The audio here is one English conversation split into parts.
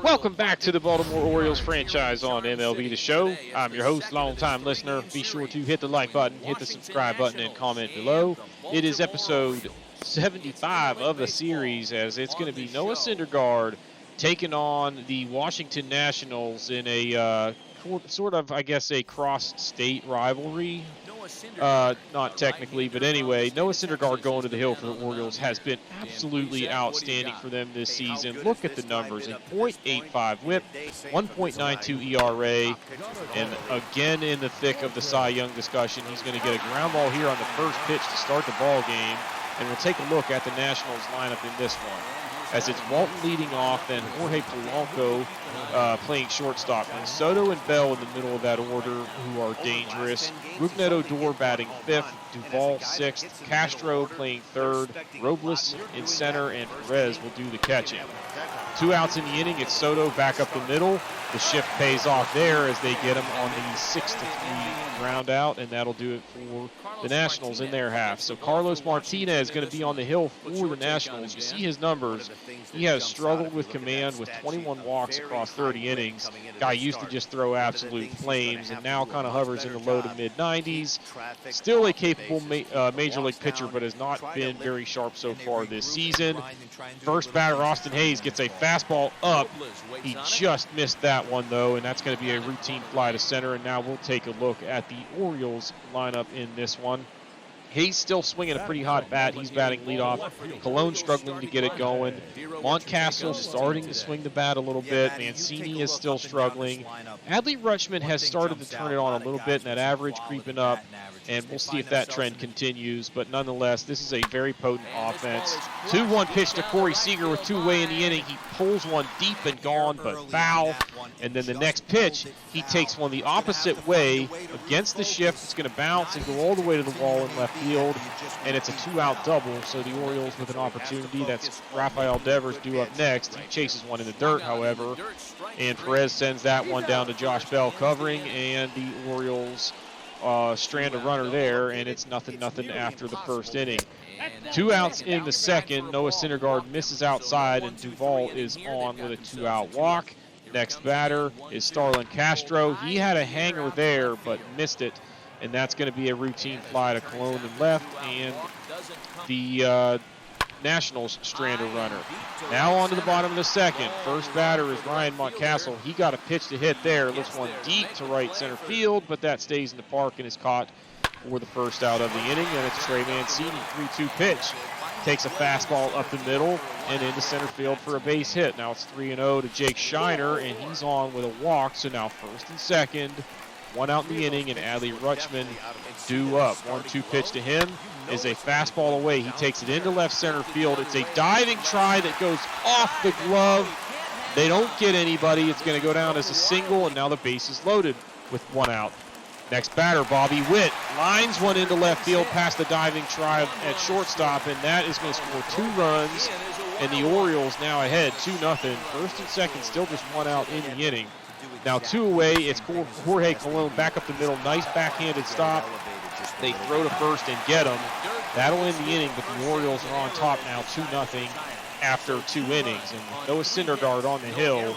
Welcome back to the Baltimore Orioles franchise on MLB the Show. I'm your host, longtime listener. Be sure to hit the like button, hit the subscribe button, and comment below. It is episode 75 of the series, as it's going to be Noah Syndergaard taking on the Washington Nationals in a sort of, I guess, a cross-state rivalry. Not technically, but anyway, Noah Syndergaard going to the hill for the Orioles has been absolutely outstanding for them this season. Look at the numbers: a .85 WHIP, 1.92 ERA, and again in the thick of the Cy Young discussion, he's going to get a ground ball here on the first pitch to start the ball game. And we'll take a look at the Nationals lineup in this one, as it's Walton leading off, then Jorge Polanco playing shortstop, and Soto and Bell in the middle of that order, who are dangerous. Rougned Odor batting fifth, Duvall sixth, Castro playing third, Robles in center, and Perez will do the catching. 2 outs in the inning. It's Soto back up the middle. The shift pays off there as they get him on the 6-3 ground out, and that'll do it for the Nationals in their half. So Carlos Martinez is going to be on the hill for the Nationals. You see his numbers. He has struggled with command with 21 walks across 30 innings. Guy used to just throw absolute flames, and now kind of hovers in the low to mid-90s. Still a capable major league pitcher, but has not been very sharp so far this season. First batter, Austin Hayes, gets a fastball up. He just missed that one, though, and that's going to be a routine fly to center. And now we'll take a look at the Orioles lineup in this one. Hayes still swinging a pretty hot bat. He's batting leadoff. Cologne struggling to get it going. Moncassel starting to swing the bat a little bit. Mancini is still struggling. Richmond has started to turn it on a little bit, and that average creeping up. And we'll see if that trend continues. But nonetheless, this is a very potent offense. 2-1 pitch to Corey Seager with 2 away in the inning. He pulls one deep and gone, but foul. And then the next pitch, he takes one the opposite way against the shift. It's going to bounce and go all the way to the wall in left field. And it's a 2-out double. So the Orioles with an opportunity. That's Rafael Devers due up next. He chases one in the dirt, however. And Perez sends that one down to Josh Bell covering. And the Orioles strand a runner there, and it's 0-0 after the first inning. 2 outs in the second. Noah Syndergaard misses outside, and Duvall is on with a 2-out walk. Next batter is Starlin Castro. He had a hanger there, but missed it, and that's going to be a routine fly to Cologne and left, and the Nationals strand a runner. Now on to the bottom of the second. First batter is Ryan Moncassel. He got a pitch to hit there. Looks one deep to right center field, but that stays in the park and is caught for the first out of the inning. And it's Trey Mancini, 3-2 pitch. Takes a fastball up the middle and into center field for a base hit. Now it's 3-0 to Jake Shiner, and he's on with a walk. So now first and second. 1 out in the inning, and Richmond due up. 1-2 pitch to him is a fastball away. He takes it into left center field. It's a diving try that goes off the glove. They don't get anybody. It's going to go down as a single, and now the base is loaded with 1 out. Next batter, Bobby Witt, lines one into left field past the diving try at shortstop, and that is going to score 2 runs, and the Orioles now ahead 2-0. First and second, still just 1 out in the inning. Now 2 away, it's Jorge Cologne back up the middle. Nice backhanded stop. They throw to first and get him. That'll end the inning, but the Orioles are on top now 2-0 after 2 innings. And Noah Syndergaard on the hill,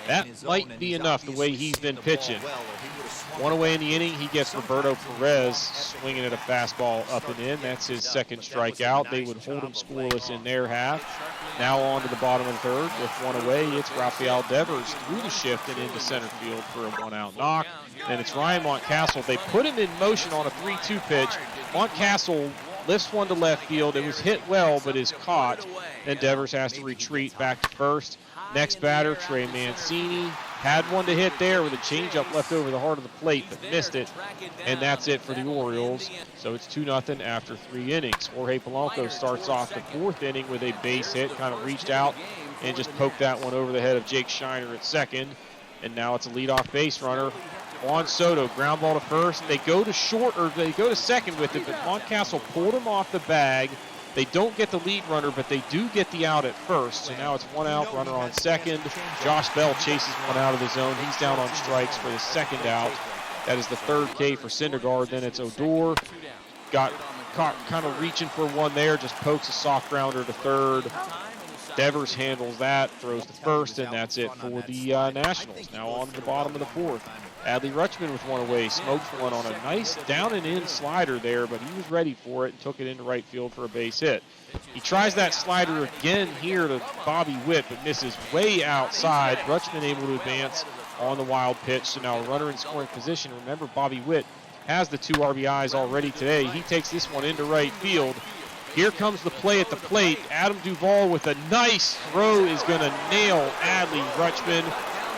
that might be enough the way he's been pitching. 1 away in the inning, he gets Roberto Perez swinging at a fastball up and in. That's his second strikeout. They would hold him scoreless in their half. Now on to the bottom of the third with 1 away. It's Rafael Devers through the shift and into center field for a 1-out knock. Then it's Ryan Moncassel. They put him in motion on a 3-2 pitch. Moncassel lifts one to left field. It was hit well, but is caught. Then Devers has to retreat back to first. Next batter, Trey Mancini. Had one to hit there with a changeup left over the heart of the plate, but missed it. And that's it for the Orioles. So it's 2-0 after 3 innings. Jorge Polanco starts off the 4th inning with a base hit, kind of reached out and just poked that one over the head of Jake Shiner at second. And now it's a leadoff base runner. Juan Soto, ground ball to first. They go to second with it, but Moncassel pulled him off the bag They don't get the lead runner, but they do get the out at first. So now it's 1 out, runner on second. Josh Bell chases one out of the zone. He's down on strikes for the second out. That is the third K for Syndergaard. Then it's Odor. Got caught kind of reaching for one there, just pokes a soft grounder to third. Devers handles that, throws to first, and that's it for the Nationals. Now on to the bottom of the fourth. Adley Rutschman with one away, smoked one on a nice down and in slider there, but he was ready for it and took it into right field for a base hit. He tries that slider again here to Bobby Witt, but misses way outside. Rutschman able to advance on the wild pitch, so now a runner in scoring position. Remember, Bobby Witt has the 2 RBIs already today. He takes this one into right field. Here comes the play at the plate. Adam Duvall with a nice throw is going to nail Adley Rutschman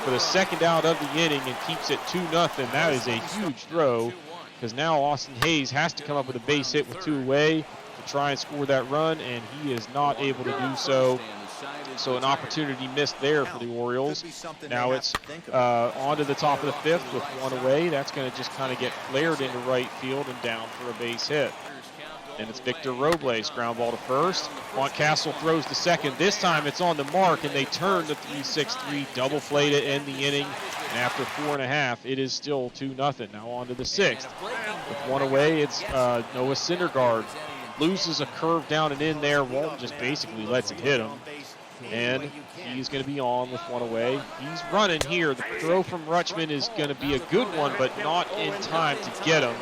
for the second out of the inning and keeps it 2-0. That is a huge throw because now Austin Hayes has to come up with a base hit with 2 away to try and score that run, and he is not able to do so. So an opportunity missed there for the Orioles. Now it's on to the top of the fifth with 1 away. That's going to just kind of get flared into right field and down for a base hit. And it's Victor Robles, ground ball to first. Moncassel throws to second. This time it's on the mark, and they turn the 3-6-3 double play to end the inning. And after 4.5, it is still 2-0. Now on to the sixth. With 1 away, it's Noah Syndergaard. Loses a curve down and in there. Walton just basically lets it hit him. And he's going to be on with 1 away. He's running here. The throw from Rutschman is going to be a good one, but not in time to get him.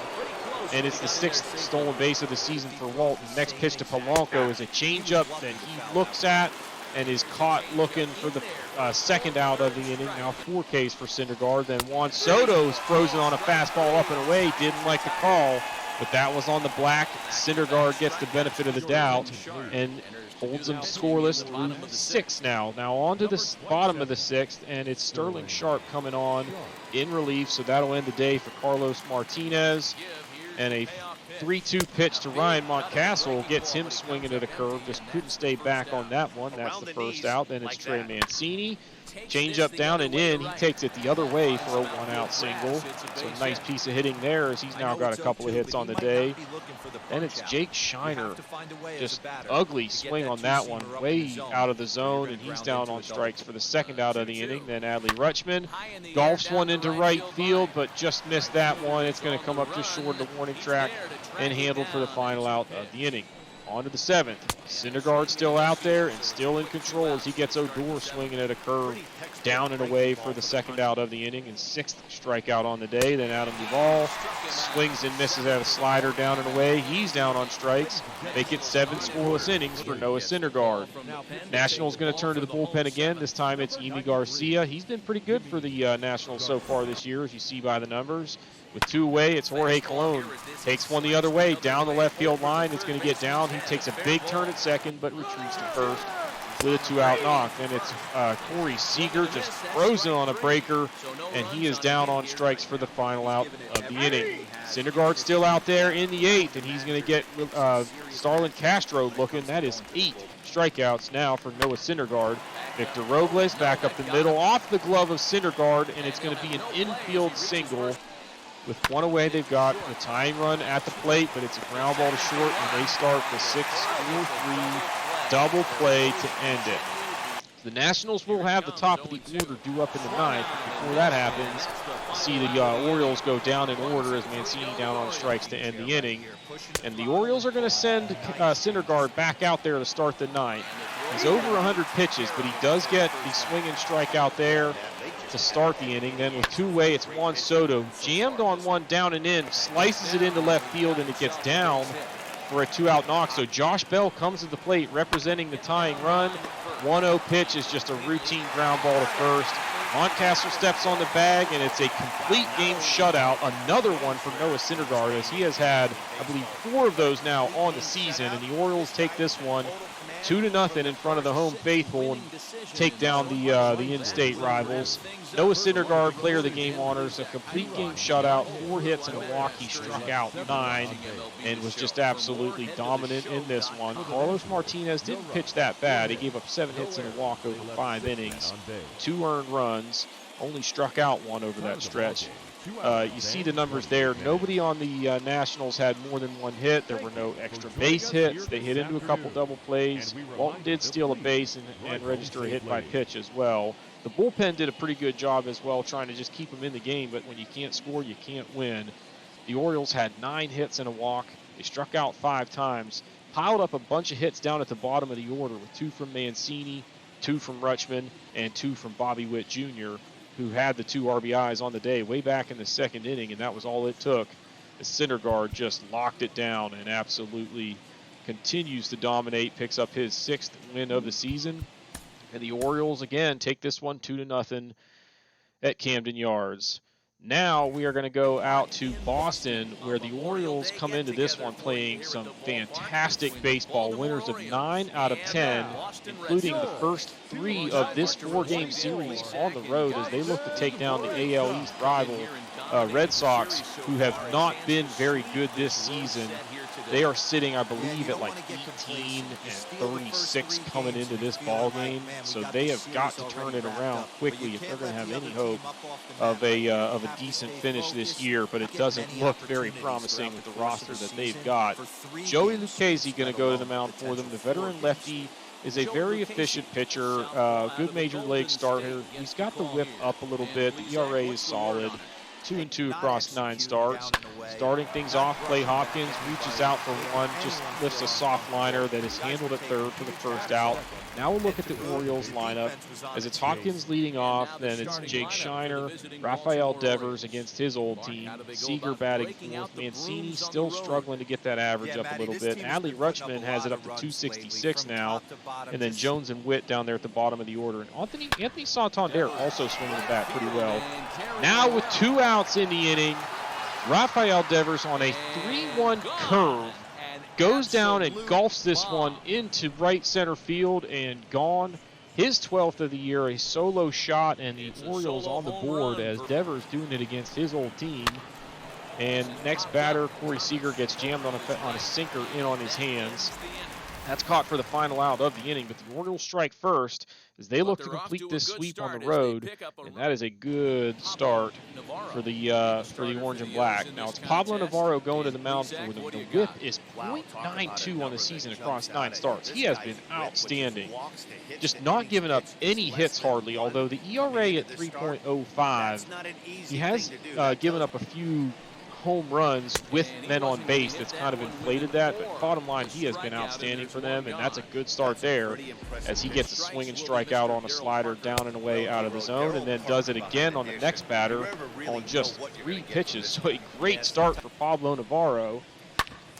And it's the 6th stolen base of the season for Walton. Next pitch to Polanco is a changeup that he looks at and is caught looking for the second out of the inning. Now 4 Ks for Syndergaard. Then Juan Soto's frozen on a fastball up and away. Didn't like the call, but that was on the black. Syndergaard gets the benefit of the doubt and holds him scoreless through the 6th now. Now on to the bottom of the 6th, and it's Sterling Sharp coming on in relief, so that'll end the day for Carlos Martinez. And a 3-2 pitch to Ryan Moncassel gets him swinging at a curve. Just couldn't stay back on that one. That's the first out. Then it's Trey Mancini. Change up down and in. He takes it the other way for a 1-out single. So a nice piece of hitting there as he's now got a couple of hits on the day. Then it's Jake Shiner. Just ugly swing on that one. Way out of the zone, and he's down on strikes for the second out of the inning. Then Adley Rutschman golfs one into right field, but just missed that one. It's going to come up just short of the warning track and handled for the final out of the inning. On to the 7th. Syndergaard still out there and still in control as he gets Odor swinging at a curve down and away for the second out of the inning and 6th strikeout on the day. Then Adam Duvall swings and misses at a slider down and away. He's down on strikes. Make it 7 scoreless innings for Noah Syndergaard. Nationals going to turn to the bullpen again. This time it's Yimi Garcia. He's been pretty good for the Nationals so far this year, as you see by the numbers. With 2 away, it's Jorge Colon. Takes one the other way, down the left field line. It's going to get down. He takes a big turn at second, but retreats to first with a 2-out knock. Then it's Corey Seager just frozen on a breaker, and he is down on strikes for the final out of the inning. Syndergaard still out there in the 8th, and he's going to get Starlin Castro looking. That is 8 strikeouts now for Noah Syndergaard. Victor Robles back up the middle, off the glove of Syndergaard, and it's going to be an infield single. With 1 away, they've got the tying run at the plate, but it's a ground ball to short, and they start the 6-4-3 double play to end it. The Nationals will have the top of the order due up in the 9th. Before that happens, see the Orioles go down in order as Mancini down on strikes to end the inning. And the Orioles are going to send Syndergaard back out there to start the 9th. He's over 100 pitches, but he does get the swing and strike out there to start the inning. Then with 2 away, it's Juan Soto. Jammed on one down and in, slices it into left field, and it gets down for a 2-out knock. So Josh Bell comes to the plate representing the tying run. 1-0 pitch is just a routine ground ball to first. Moncassel steps on the bag, and it's a complete game shutout. Another one from Noah Syndergaard, as he has had, I believe, 4 of those now on the season. And the Orioles take this one 2-0 in front of the home faithful and take down the in-state rivals. Noah Syndergaard, player of the game honors, a complete game shutout, 4 hits and a walk. He struck out 9 and was just absolutely dominant in this one. Carlos Martinez didn't pitch that bad. He gave up 7 hits and a walk over 5 innings, 2 earned runs, only struck out 1 over that stretch. You see the numbers there. Nobody on the Nationals had more than one hit. There were no extra base hits. They hit into a couple double plays. Walton did steal a base and register a hit by pitch as well. The bullpen did a pretty good job as well, trying to just keep them in the game, but when you can't score, you can't win. The Orioles had 9 hits and a walk. They struck out 5 times, piled up a bunch of hits down at the bottom of the order with 2 from Mancini, 2 from Richmond, and 2 from Bobby Witt Jr., who had the 2 RBIs on the day way back in the 2nd inning, and that was all it took. As Syndergaard just locked it down and absolutely continues to dominate, picks up his 6th win of the season. And the Orioles, again, take this one 2-0 at Camden Yards. Now we are going to go out to Boston, where the Orioles come into this one playing some fantastic baseball. Winners of 9 out of 10, including the first 3 of this 4-game series on the road as they look to take down the AL East rival Red Sox, who have not been very good this season. They are sitting, I believe, at like 18 and 36 coming into this ball game. So they have got to turn it around quickly if they're going to have any hope of a decent finish this year. But it doesn't look very promising with the roster that they've got. Joey Lucchesi going to go to the mound for them. The veteran lefty is a very efficient pitcher, good major league starter. He's got the whip up a little bit. The ERA is solid. 2-2 across 9 starts. Starting things off, Clay Hopkins reaches out for 1, just lifts a soft liner that is handled at third for the first out. Now we'll look at the Orioles lineup. As it's Hopkins leading off, then it's Jake Shiner, Rafael Devers against his old team, Seager batting 4th, Mancini still struggling to get that average up a little bit. Adley Rutschman has it up to 266 now, and then Jones and Witt down there at the bottom of the order. And Anthony Santander also swinging the bat pretty well. Now with 2 outs in the inning, Rafael Devers on a 3-1 curve goes down and golfs this one into right center field and gone. His 12th of the year, a solo shot, and the Orioles on the board as Devers doing it against his old team. And next batter, Corey Seager gets jammed on a sinker in on his hands. That's caught for the final out of the inning, but the Orioles strike first as they look to complete this sweep on the road, and that is a good start for the Orange and Black. Now it's Pablo Navarro going to the mound for them. The whip is .92 on the season across 9 starts. He has been outstanding, just not giving up any hits hardly, although the ERA at 3.05, he has given up a few home runs with men on base that's kind of inflated that, but bottom line, he has been outstanding for them, and that's a good start there as he gets a swing and strike out on a slider down and away out of the zone, and then does it again on the next batter on just 3 pitches. So a great start for Pablo Navarro.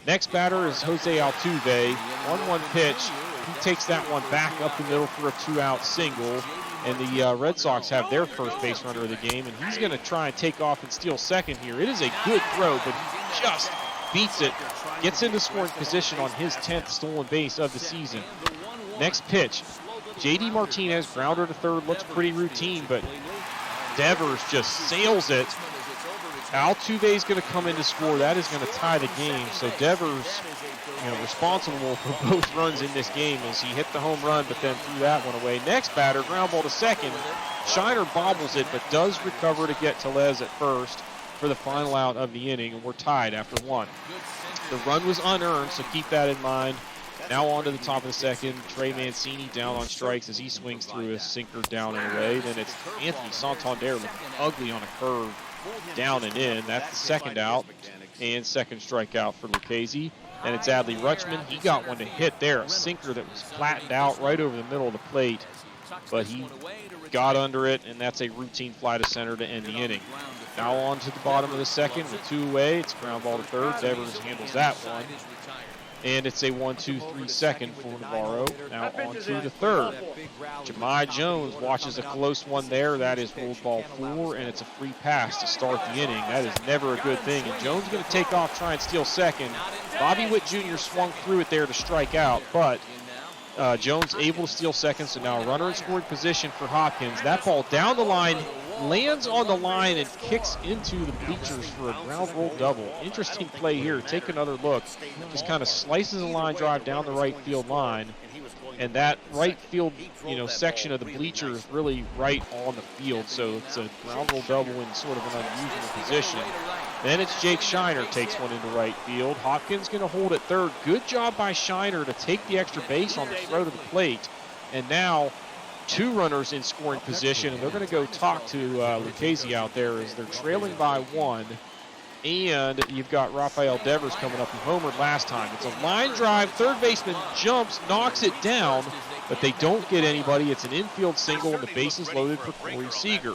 Next batter is Jose Altuve. 1-1 pitch. He takes that one back up the middle for a 2-out single. And the Red Sox have their first base runner of the game, and he's going to try and take off and steal second here. It is a good throw, but he just beats it, gets into scoring position on his 10th stolen base of the season. Next pitch, J.D. Martinez, grounder to third, looks pretty routine, but Devers just sails it. Altuve is going to come in to score. That is going to tie the game, so Devers, responsible for both runs in this game as he hit the home run, but then threw that one away. Next batter, ground ball to second. Shiner bobbles it, but does recover to get Tellez at first for the final out of the inning, and we're tied after 1. The run was unearned, so keep that in mind. Now on to the top of the second. Trey Mancini down on strikes as he swings through a sinker down and away. Then it's Anthony Santander looking ugly on a curve down and in. That's the second out and second strikeout for Lucchesi. And it's Adley Rutschman. He got one to hit there, a sinker that was flattened out right over the middle of the plate. But he got under it, and that's a routine fly to center to end the inning. Now on to the bottom of the second with 2 away. It's ground ball to third. Devers handles that one. And it's a 1-2-3 second for Navarro. Now on to the third. Jahmai Jones watches a close one there. That is rolled ball 4, and it's a free pass to start the inning. That is never a good thing. And Jones going to take off, try and steal second. Bobby Witt Jr. swung through it there to strike out, but Jones able to steal second, so now a runner in scoring position for Hopkins. That ball down the line, lands on the line and kicks into the bleachers for a ground roll double. Interesting play here. Take another look. Just kind of slices a line drive down the right field line. and that right field, section of the bleacher is really right on the field, so it's a ground rule double in sort of an unusual position. Then it's Jake Shiner takes one into right field. Hopkins going to hold at third. Good job by Shiner to take the extra base on the throw to the plate, and now 2 runners in scoring position, and they're going to go talk to Lucchesi out there as they're trailing by 1. And you've got Rafael Devers coming up, who homered last time. It's a line drive. Third baseman jumps, knocks it down, but they don't get anybody. It's an infield single, and the base is loaded for Corey Seager.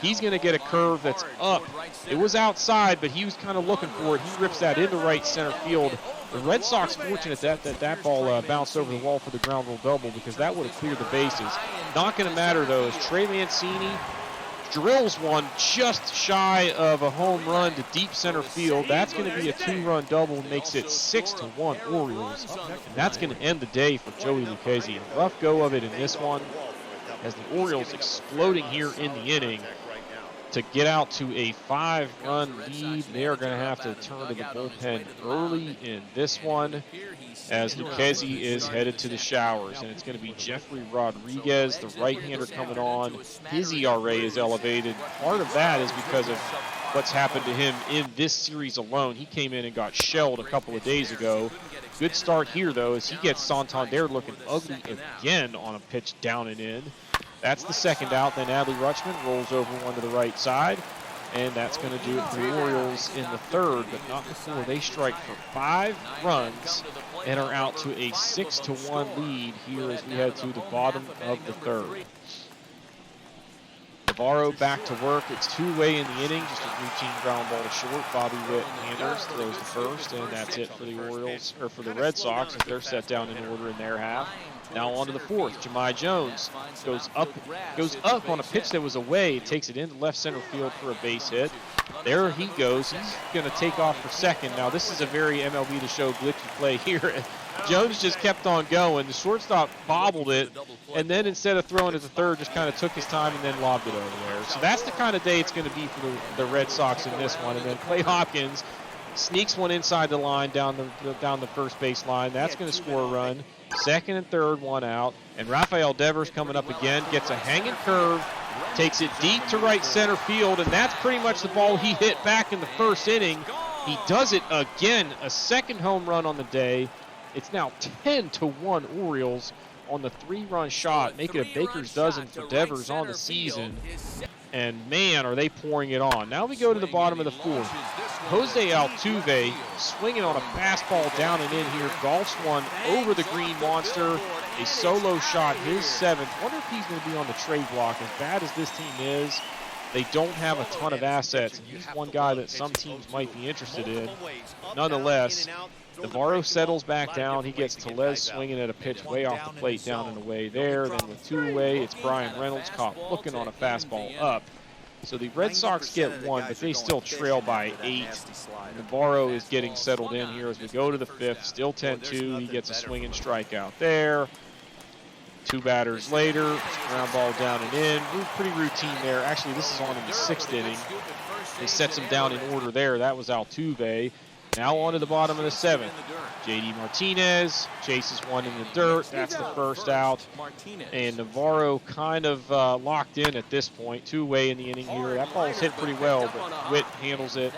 He's going to get a curve that's up. It was outside, but he was kind of looking for it. He rips that into right center field. The Red Sox fortunate that ball bounced over the wall for the ground rule double, because that would have cleared the bases. Not going to matter, though, as Trey Mancini drills one just shy of a home run to deep center field. That's going to be a 2-run double, makes it 6-1 Orioles. And that's going to end the day for Joey Lucchesi. A rough go of it in this one, as the Orioles exploding here in the inning to get out to a 5-run lead. They are going to have to turn to the bullpen early in this one, as Lucchesi is headed to the showers. And it's going to be Jeffrey Rodriguez, the right-hander, coming on. His ERA is elevated. Part of that is because of what's happened to him in this series alone. He came in and got shelled a couple of days ago. Good start here, though, as he gets Santander looking ugly again on a pitch down and in. That's the second out. Then Adley Rutschman rolls over one to the right side, and that's going to do it for the Orioles in the third, but not before they strike for 5 runs and are out to a 6-1 lead here as we head to the bottom of the third. Navarro back to work. It's 2-way in the inning, just a routine ground ball to short. Bobby Witt handles, throws to first, and that's it for the Orioles, or for the Red Sox, as they're set down in order in their half. Now on to the fourth. Jahmai Jones goes up on a pitch that was away, takes it into left center field for a base hit. There he goes. He's going to take off for second. Now this is a very MLB the Show glitchy play here. Jones just kept on going. The shortstop bobbled it, and then instead of throwing it to third, just kind of took his time and then lobbed it over there. So that's the kind of day it's going to be for the Red Sox in this one. And then Clay Hopkins sneaks one inside the line down the first base line. That's going to score a run. Second and third, one out. And Rafael Devers coming up again, gets a hanging curve, takes it deep to right center field, and that's pretty much the ball he hit back in the first inning. He does it again, a second home run on the day. It's now 10-1 Orioles on the 3-run shot, making a baker's dozen for Devers on the season. And man, are they pouring it on. Now we go to the bottom of the fourth. Jose Altuve swinging on a fastball down and in here, golfs one over the green monster. A solo shot, his 7th. Wonder if he's going to be on the trade block. As bad as this team is, they don't have a ton of assets. And he's one guy that some teams might be interested in. Nonetheless, Navarro settles back down. He gets Tellez swinging at a pitch way off the plate down and away there. Then with 2-away, it's Brian Reynolds caught looking on a fastball up. So the Red Sox get 1, but they still trail by 8. Navarro is getting settled in here as we go to the 5th. Still 10-2. He gets a swinging strikeout there. 2 batters later, it's ground ball down and in. Pretty routine there. Actually, this is on in the 6th inning. They sets him down in order there. That was Altuve. Now on to the bottom of the 7th. J.D. Martinez chases one in the dirt. That's the first out. And Navarro kind of locked in at this point. 2-away in the inning here. That ball was hit pretty well, but Witt handles it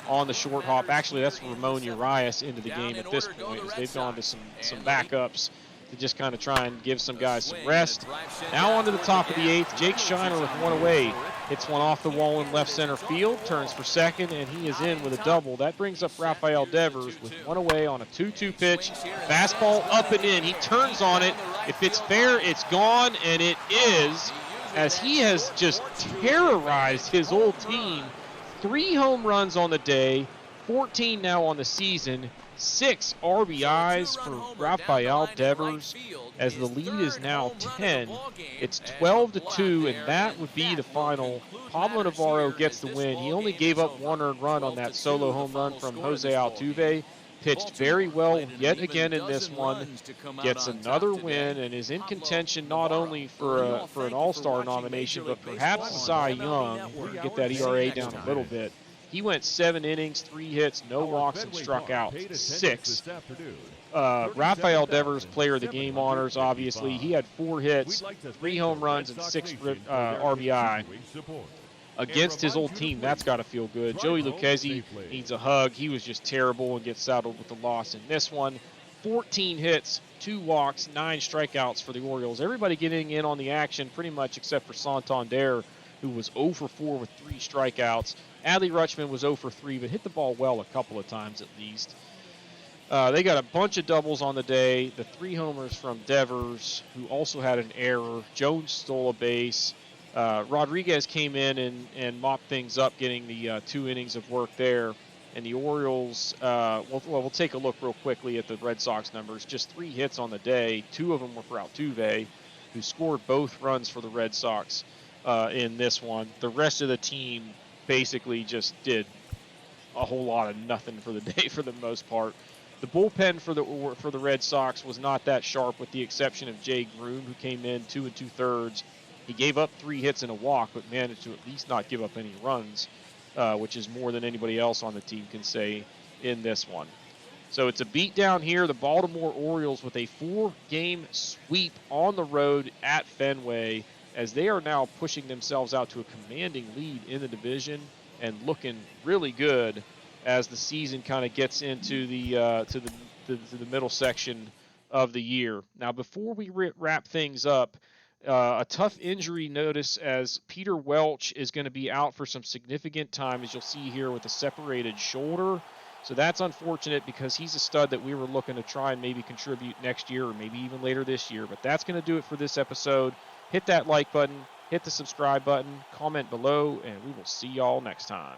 on the short hop. Actually, that's Ramon Urias into the game at this point, as they've gone to some backups to just kind of try and give some guys some rest. Now on to the top of the 8th. Jake Shiner with 1 away. Hits one off the wall in left center field, turns for second, and he is in with a double. That brings up Rafael Devers with 1 away on a 2-2 pitch. Fastball up and in. He turns on it. If it's fair, it's gone, and it is, as he has just terrorized his old team. 3 home runs on the day, 14 now on the season. 6 RBIs for Rafael Devers, as the lead is now 10. It's 12-2, and that would be the final. Pablo Navarro gets the win. He only gave up 1 earned run on that solo home run from Jose Altuve. Pitched very well yet again in this one. Gets another win and is in contention not only for an All-Star nomination, but perhaps a Cy Young. We can get that ERA down a little bit. He went 7 innings, 3 hits, no walks, and struck out 6. Rafael Devers, player of the game honors, obviously. He had 4 hits, 3 home runs, and 6 RBI. Against his old team, that's got to feel good. Joey Lucchesi needs a hug. He was just terrible and gets saddled with the loss in this one. 14 hits, 2 walks, 9 strikeouts for the Orioles. Everybody getting in on the action pretty much except for Santander, who was 0 for 4 with 3 strikeouts. Adley Rutschman was 0 for 3, but hit the ball well a couple of times at least. They got a bunch of doubles on the day. The 3 homers from Devers, who also had an error. Jones stole a base. Rodriguez came in and mopped things up, getting the 2 innings of work there. And the Orioles, we'll take a look real quickly at the Red Sox numbers. Just 3 hits on the day. 2 of them were for Altuve, who scored both runs for the Red Sox in this one. The rest of the team basically just did a whole lot of nothing for the day for the most part. The bullpen for the Red Sox was not that sharp, with the exception of Jay Groom, who came in 2 2/3. He gave up 3 hits and a walk, but managed to at least not give up any runs, which is more than anybody else on the team can say in this one. So it's a beatdown here. The Baltimore Orioles with a 4-game sweep on the road at Fenway, as they are now pushing themselves out to a commanding lead in the division and looking really good as the season kind of gets into the middle section of the year. Now, before we wrap things up, a tough injury notice, as Peter Welch is going to be out for some significant time, as you'll see here, with a separated shoulder. So that's unfortunate, because he's a stud that we were looking to try and maybe contribute next year or maybe even later this year. But that's going to do it for this episode. Hit that like button, hit the subscribe button, comment below, and we will see y'all next time.